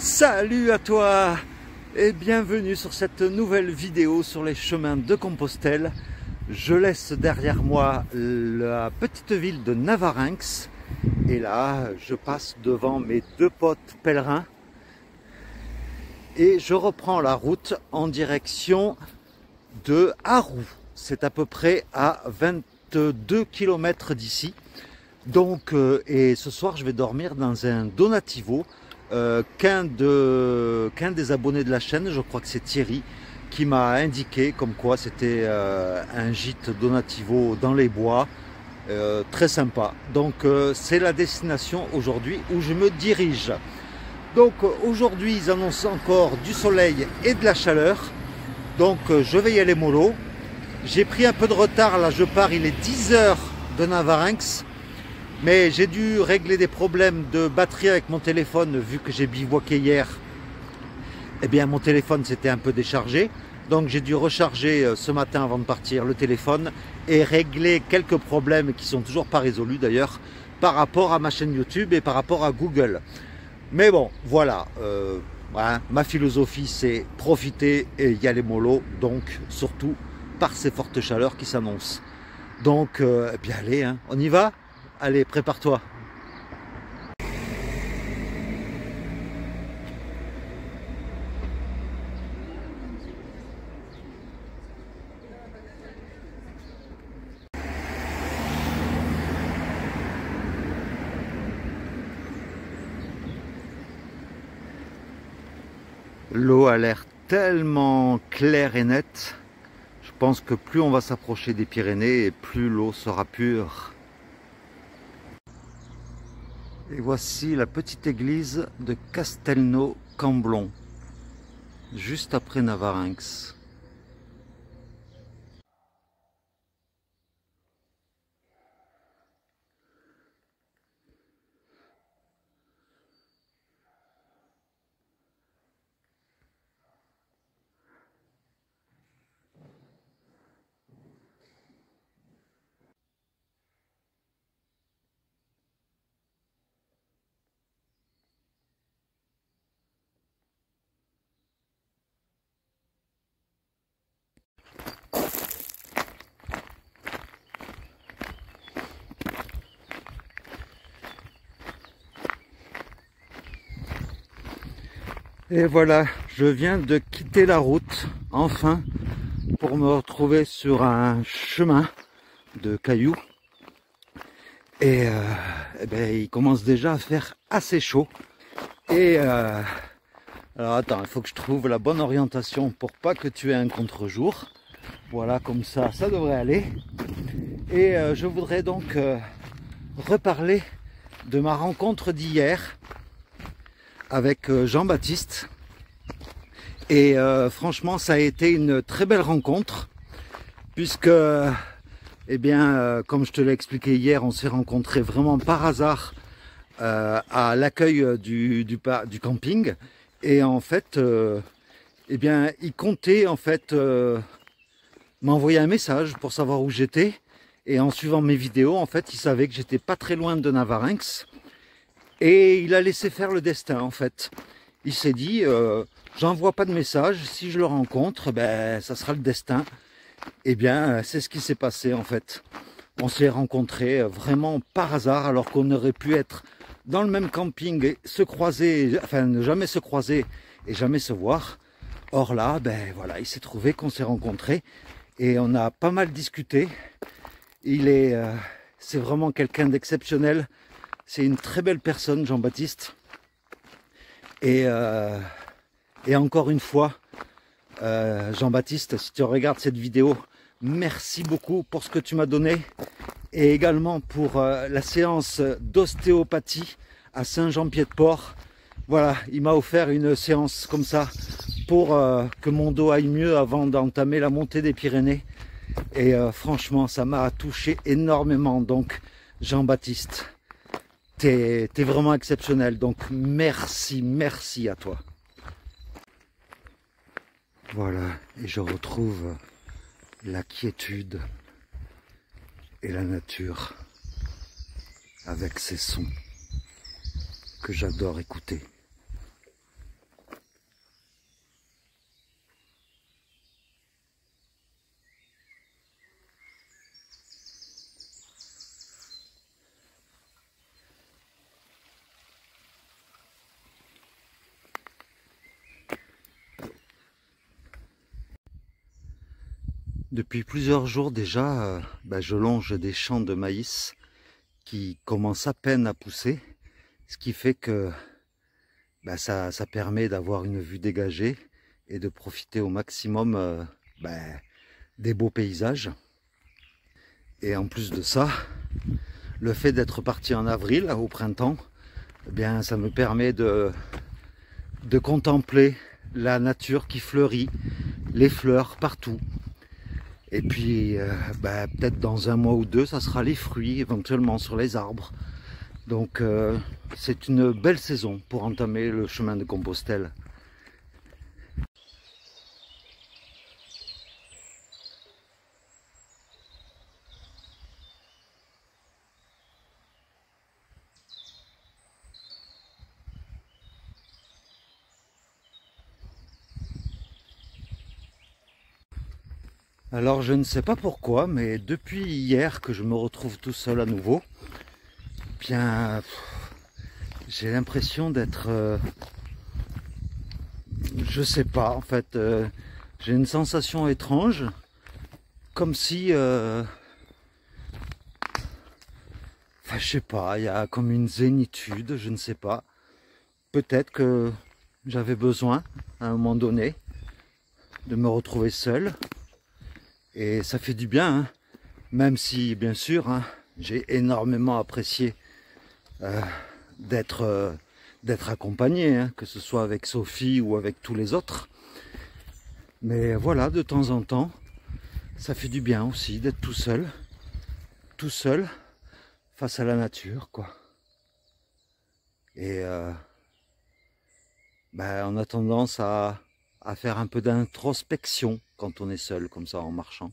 Salut à toi et bienvenue sur cette nouvelle vidéo sur les chemins de Compostelle. Je laisse derrière moi la petite ville de Navarinx et là je passe devant mes deux potes pèlerins et je reprends la route en direction de Harroux. C'est à peu près à 22 km d'ici. Donc, et ce soir je vais dormir dans un donativo qu'un des abonnés de la chaîne, je crois que c'est Thierry, qui m'a indiqué comme quoi c'était un gîte donativo dans les bois, très sympa. Donc c'est la destination aujourd'hui où je me dirige. Donc aujourd'hui ils annoncent encore du soleil et de la chaleur, donc je vais y aller mollo. J'ai pris un peu de retard, là je pars, il est 10 h de Navarinx. Mais j'ai dû régler des problèmes de batterie avec mon téléphone, vu que j'ai bivouaqué hier. Eh bien, mon téléphone s'était un peu déchargé. Donc, j'ai dû recharger ce matin avant de partir le téléphone et régler quelques problèmes qui sont toujours pas résolus d'ailleurs, par rapport à ma chaîne YouTube et par rapport à Google. Mais bon, voilà. Ma philosophie, c'est profiter et y aller mollo. Donc, surtout par ces fortes chaleurs qui s'annoncent. Donc, eh bien, allez, hein, on y va ? Allez, prépare-toi. L'eau a l'air tellement claire et nette. Je pense que plus on va s'approcher des Pyrénées et plus l'eau sera pure. Et voici la petite église de Castelnau-Camblon, juste après Navarinx. Et voilà, je viens de quitter la route, enfin, pour me retrouver sur un chemin de cailloux. Et eh ben, il commence déjà à faire assez chaud. Et alors attends, il faut que je trouve la bonne orientation pour pas que tu aies un contre-jour. Voilà, comme ça devrait aller. Et je voudrais donc reparler de ma rencontre d'hier avec Jean-Baptiste. Et franchement, ça a été une très belle rencontre, puisque, eh bien, comme je te l'ai expliqué hier, on s'est rencontrés vraiment par hasard à l'accueil du camping. Et en fait, eh bien, il comptait en fait m'envoyer un message pour savoir où j'étais. Et en suivant mes vidéos, en fait, il savait que j'étais pas très loin de Navarinx. Et il a laissé faire le destin, en fait. Il s'est dit, j'envoie pas de message, si je le rencontre, ben, ça sera le destin. Eh bien, c'est ce qui s'est passé, en fait. On s'est rencontrés vraiment par hasard, alors qu'on aurait pu être dans le même camping et se croiser, enfin, ne jamais se croiser et jamais se voir. Or là, ben voilà, il s'est trouvé qu'on s'est rencontrés et on a pas mal discuté. C'est vraiment quelqu'un d'exceptionnel. C'est une très belle personne, Jean-Baptiste. Et encore une fois, Jean-Baptiste, si tu regardes cette vidéo, merci beaucoup pour ce que tu m'as donné. Et également pour la séance d'ostéopathie à Saint-Jean-Pied-de-Port. Voilà, il m'a offert une séance comme ça pour que mon dos aille mieux avant d'entamer la montée des Pyrénées. Et franchement, ça m'a touché énormément. Donc, Jean-Baptiste, t'es vraiment exceptionnel, donc merci à toi. Voilà, et je retrouve la quiétude et la nature avec ces sons que j'adore écouter. Depuis plusieurs jours déjà, je longe des champs de maïs qui commencent à peine à pousser, ce qui fait que ça permet d'avoir une vue dégagée et de profiter au maximum des beaux paysages. Et en plus de ça, le fait d'être parti en avril, au printemps, eh bien, ça me permet de contempler la nature qui fleurit, les fleurs partout. Et puis, peut-être dans un mois ou deux, ça sera les fruits, éventuellement sur les arbres. Donc, c'est une belle saison pour entamer le chemin de Compostelle. Alors je ne sais pas pourquoi, mais depuis hier que je me retrouve tout seul à nouveau, bien j'ai l'impression d'être, je sais pas, en fait, j'ai une sensation étrange, comme si, je sais pas, il y a comme une zénitude, je ne sais pas. Peut-être que j'avais besoin, à un moment donné, de me retrouver seul. Et ça fait du bien, hein. Même si, bien sûr, hein, j'ai énormément apprécié d'être accompagné, hein, que ce soit avec Sophie ou avec tous les autres. Mais voilà, de temps en temps, ça fait du bien aussi d'être tout seul, face à la nature, quoi. Et on a tendance à faire un peu d'introspection quand on est seul, comme ça, en marchant.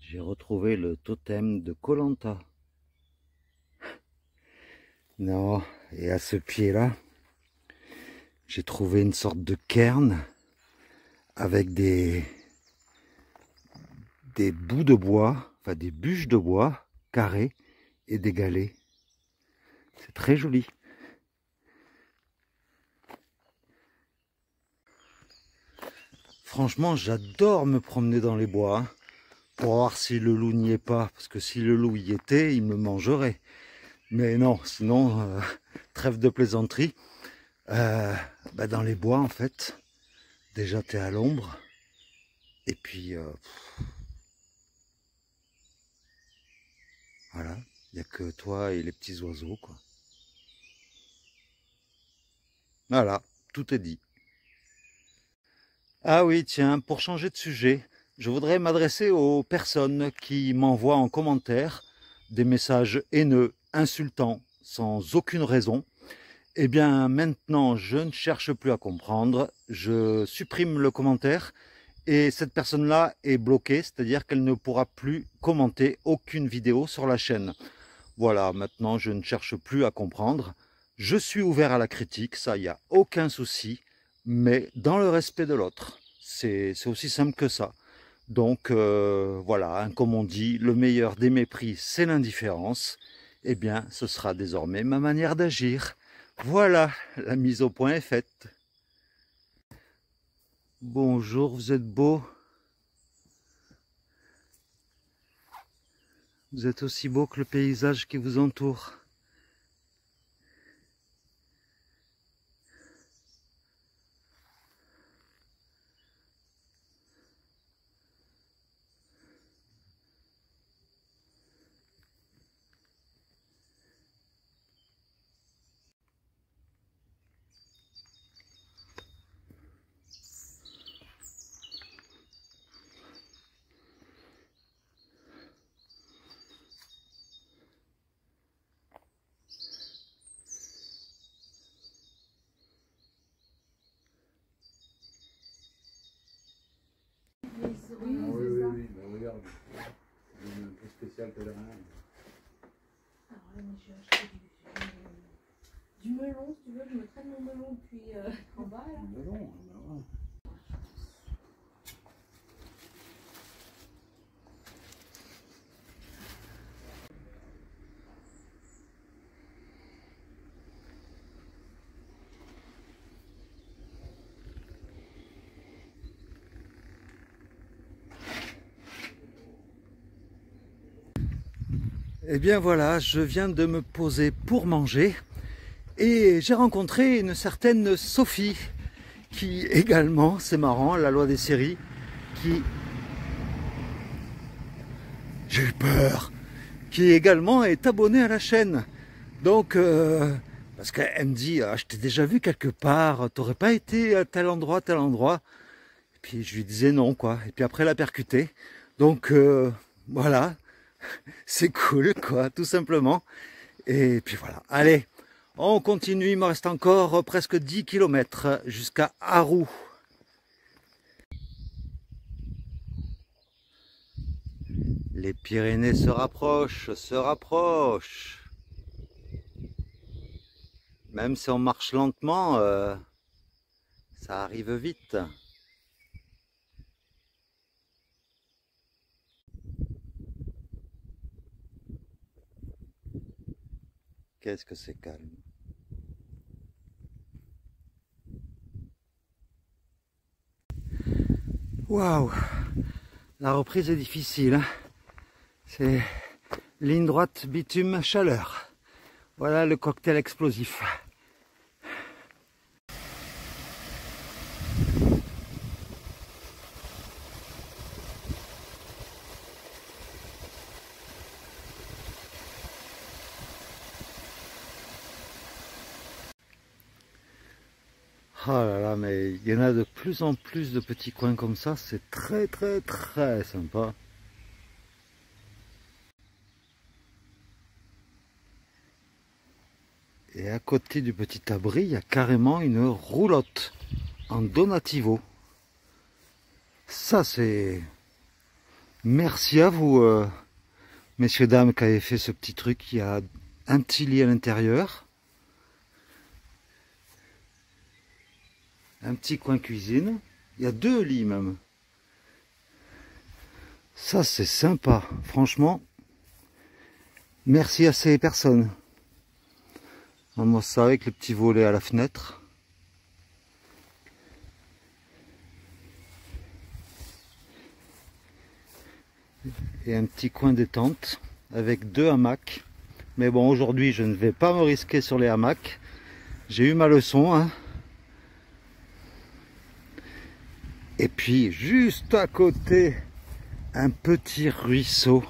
J'ai retrouvé le totem de Koh Lanta. Non, et à ce pied-là, j'ai trouvé une sorte de cairn avec des bouts de bois, enfin des bûches de bois carrées et des galets. C'est très joli. Franchement, j'adore me promener dans les bois, hein, pour voir si le loup n'y est pas, parce que si le loup y était, il me mangerait. Mais non, sinon, trêve de plaisanterie. Dans les bois, en fait, déjà t'es à l'ombre, et puis voilà, il n'y a que toi et les petits oiseaux, quoi. Voilà, tout est dit. Ah oui, tiens, pour changer de sujet, je voudrais m'adresser aux personnes qui m'envoient en commentaire des messages haineux, insultants, sans aucune raison. Eh bien, maintenant, je ne cherche plus à comprendre, je supprime le commentaire et cette personne-là est bloquée, c'est-à-dire qu'elle ne pourra plus commenter aucune vidéo sur la chaîne. Voilà, maintenant, je ne cherche plus à comprendre. Je suis ouvert à la critique, ça, il n'y a aucun souci, mais dans le respect de l'autre. C'est aussi simple que ça. Donc, voilà, hein, comme on dit, le meilleur des mépris, c'est l'indifférence. Eh bien, ce sera désormais ma manière d'agir. Voilà, la mise au point est faite. Bonjour, vous êtes beau. Vous êtes aussi beau que le paysage qui vous entoure. Oui, mais regarde, c'est un peu spécial pèlerin. Alors là, moi j'ai acheté du Du melon, si tu veux, je me traîne mon melon depuis en bas là. Le melon, ben ouais. Eh bien voilà, je viens de me poser pour manger et j'ai rencontré une certaine Sophie qui également, c'est marrant, la loi des séries, qui... J'ai eu peur, qui également est abonnée à la chaîne. Donc, parce qu'elle me dit, ah, je t'ai déjà vu quelque part, t'aurais pas été à tel endroit, tel endroit. Et puis je lui disais non, quoi. Et puis après, elle a percuté. Donc, voilà, c'est cool, quoi, tout simplement. Et puis voilà, allez, on continue, il me reste encore presque 10 km jusqu'à Arroux. Les Pyrénées se rapprochent, se rapprochent. Même si on marche lentement, ça arrive vite. Qu'est-ce que c'est calme. Waouh! La reprise est difficile, hein. C'est ligne droite, bitume, chaleur. Voilà le cocktail explosif. Oh là là, mais il y en a de plus en plus de petits coins comme ça, c'est très très très sympa. Et à côté du petit abri, il y a carrément une roulotte en donativo. Ça c'est... Merci à vous, messieurs, dames, qui avez fait ce petit truc. Il y a un petit lit à l'intérieur. Un petit coin cuisine. Il y a 2 lits même. Ça c'est sympa, franchement. Merci à ces personnes. Moi ça avec les petits volets à la fenêtre. Et un petit coin détente avec 2 hamacs. Mais bon, aujourd'hui je ne vais pas me risquer sur les hamacs. J'ai eu ma leçon, hein. Et puis juste à côté, un petit ruisseau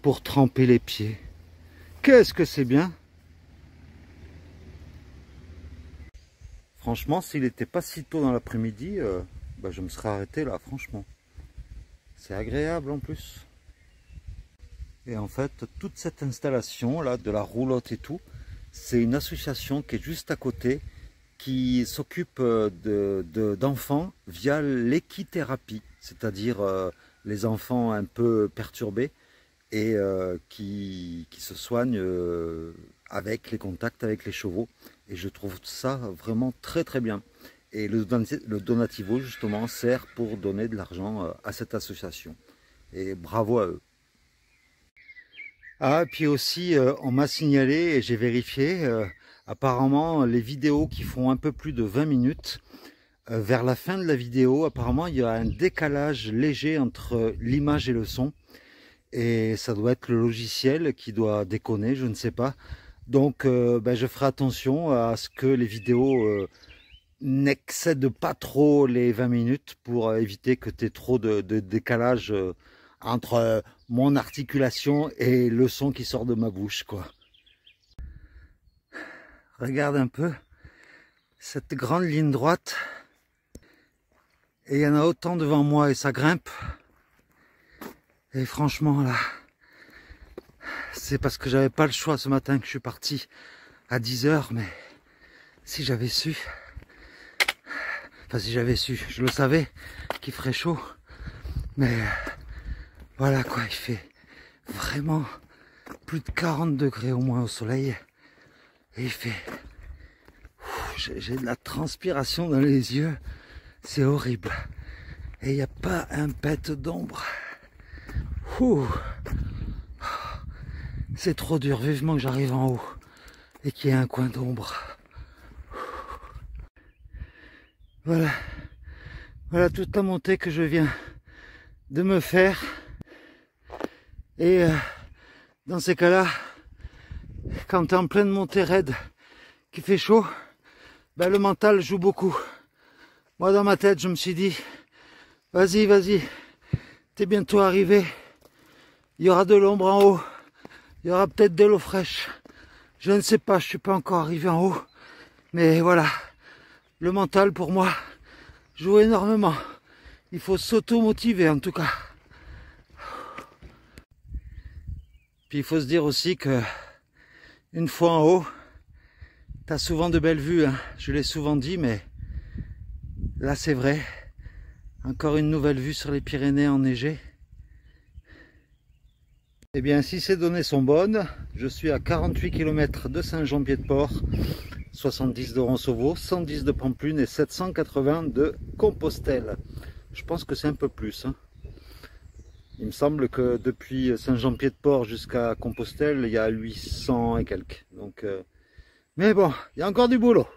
pour tremper les pieds. Qu'est-ce que c'est bien! Franchement, s'il n'était pas si tôt dans l'après-midi, je me serais arrêté là, franchement. C'est agréable en plus. Et en fait, toute cette installation là, de la roulotte et tout, c'est une association qui est juste à côté, qui s'occupe d'enfants via l'équithérapie, c'est-à-dire les enfants un peu perturbés et qui se soignent avec les contacts avec les chevaux. Et je trouve ça vraiment très très bien. Et le donativo justement sert pour donner de l'argent à cette association. Et bravo à eux. Ah, puis aussi on m'a signalé et j'ai vérifié, apparemment les vidéos qui font un peu plus de 20 minutes, vers la fin de la vidéo, apparemment il y a un décalage léger entre l'image et le son. Et ça doit être le logiciel qui doit déconner, je ne sais pas. Donc je ferai attention à ce que les vidéos n'excèdent pas trop les 20 minutes pour éviter que tu aies trop de décalage entre mon articulation et le son qui sort de ma bouche, quoi. Regarde un peu cette grande ligne droite. Et il y en a autant devant moi et ça grimpe. Et franchement là, c'est parce que j'avais pas le choix ce matin que je suis parti à 10 h, mais si j'avais su, enfin si j'avais su, je le savais qu'il ferait chaud, mais voilà quoi, il fait vraiment plus de 40 degrés au moins au soleil, et il fait J'ai de la transpiration dans les yeux. C'est horrible. Et il n'y a pas un pet d'ombre. C'est trop dur. Vivement que j'arrive en haut et qu'il y ait un coin d'ombre. Voilà. Voilà toute la montée que je viens de me faire. Et dans ces cas-là, quand tu es en pleine montée raide, qu'il fait chaud, ben le mental joue beaucoup. Moi dans ma tête, je me suis dit, vas-y, vas-y, t'es bientôt arrivé. Il y aura de l'ombre en haut. Il y aura peut-être de l'eau fraîche. Je ne sais pas, je suis pas encore arrivé en haut. Mais voilà, le mental pour moi joue énormément. Il faut s'auto-motiver en tout cas. Puis il faut se dire aussi que une fois en haut, tu as souvent de belles vues. Hein. Je l'ai souvent dit, mais là c'est vrai. Encore une nouvelle vue sur les Pyrénées enneigées. Eh bien, si ces données sont bonnes, je suis à 48 km de Saint-Jean-Pied-de-Port, 70 de Roncevaux, 110 de Pampelune et 780 de Compostelle. Je pense que c'est un peu plus. Hein. Il me semble que depuis Saint-Jean-Pied-de-Port jusqu'à Compostelle, il y a 800 et quelques. Donc, mais bon, il y a encore du boulot.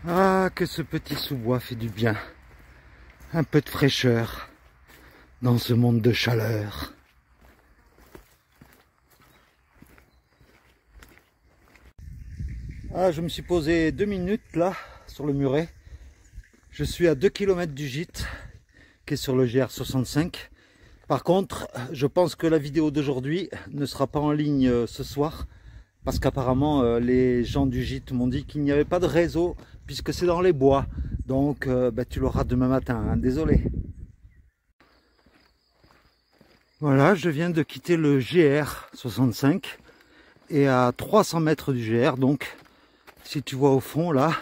Ah, que ce petit sous-bois fait du bien. Un peu de fraîcheur dans ce monde de chaleur. Ah, je me suis posé 2 minutes là, sur le muret. Je suis à 2 km du gîte, qui est sur le GR65. Par contre, je pense que la vidéo d'aujourd'hui ne sera pas en ligne ce soir. Parce qu'apparemment, les gens du gîte m'ont dit qu'il n'y avait pas de réseau, puisque c'est dans les bois. Donc, tu l'auras demain matin, hein, désolé. Voilà, je viens de quitter le GR65 et à 300 mètres du GR, donc si tu vois au fond là,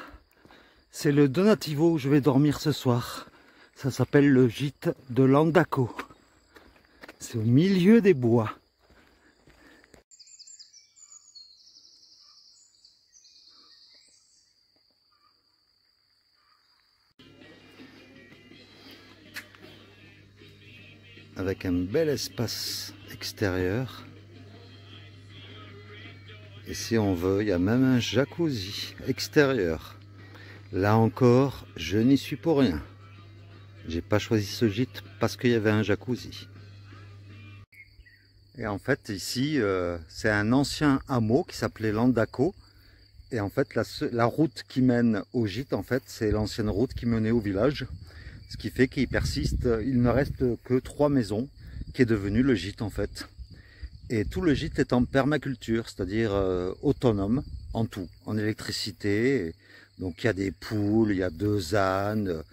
c'est le Donativo où je vais dormir ce soir. Ça s'appelle le gîte de Landaco. C'est au milieu des bois. Avec un bel espace extérieur. Et si on veut, il y a même un jacuzzi extérieur. Là encore, je n'y suis pour rien. J'ai pas choisi ce gîte parce qu'il y avait un jacuzzi. Et en fait, ici, c'est un ancien hameau qui s'appelait Landaco. Et en fait, la route qui mène au gîte, en fait, c'est l'ancienne route qui menait au village. Ce qui fait qu'il persiste, il ne reste que 3 maisons, qui est devenu le gîte en fait. Et tout le gîte est en permaculture, c'est-à-dire autonome en tout, en électricité. Donc il y a des poules, il y a 2 ânes,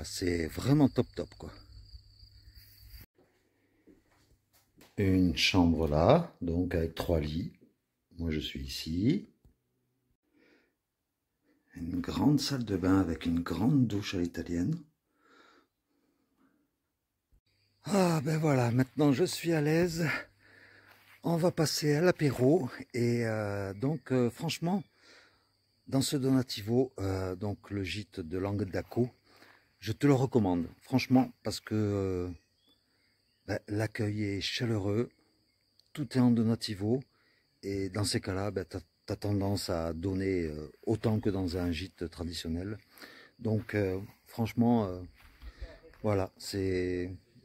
c'est vraiment top quoi. Une chambre là, donc avec 3 lits. Moi je suis ici. Une grande salle de bain avec une grande douche à l'italienne. Ah ben voilà, maintenant je suis à l'aise. On va passer à l'apéro. Et donc franchement, dans ce Donativo, donc le gîte de Landaco, je te le recommande. Franchement, parce que l'accueil est chaleureux. Tout est en Donativo. Et dans ces cas-là, tu as tendance à donner autant que dans un gîte traditionnel. Donc franchement, voilà,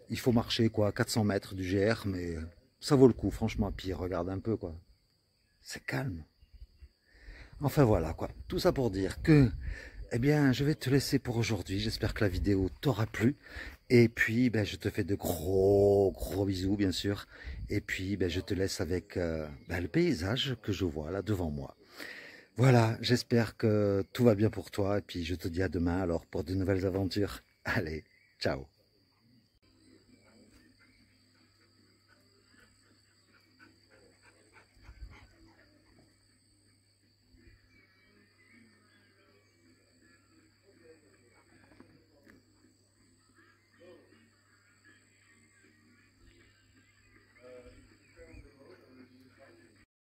il faut marcher quoi, 400 mètres du GR, mais ça vaut le coup, franchement. Puis regarde un peu quoi, c'est calme. Enfin voilà quoi, tout ça pour dire que, eh bien, je vais te laisser pour aujourd'hui. J'espère que la vidéo t'aura plu. Et puis, je te fais de gros bisous, bien sûr. Et puis, je te laisse avec le paysage que je vois là devant moi. Voilà, j'espère que tout va bien pour toi. Et puis, je te dis à demain alors pour de nouvelles aventures. Allez, ciao.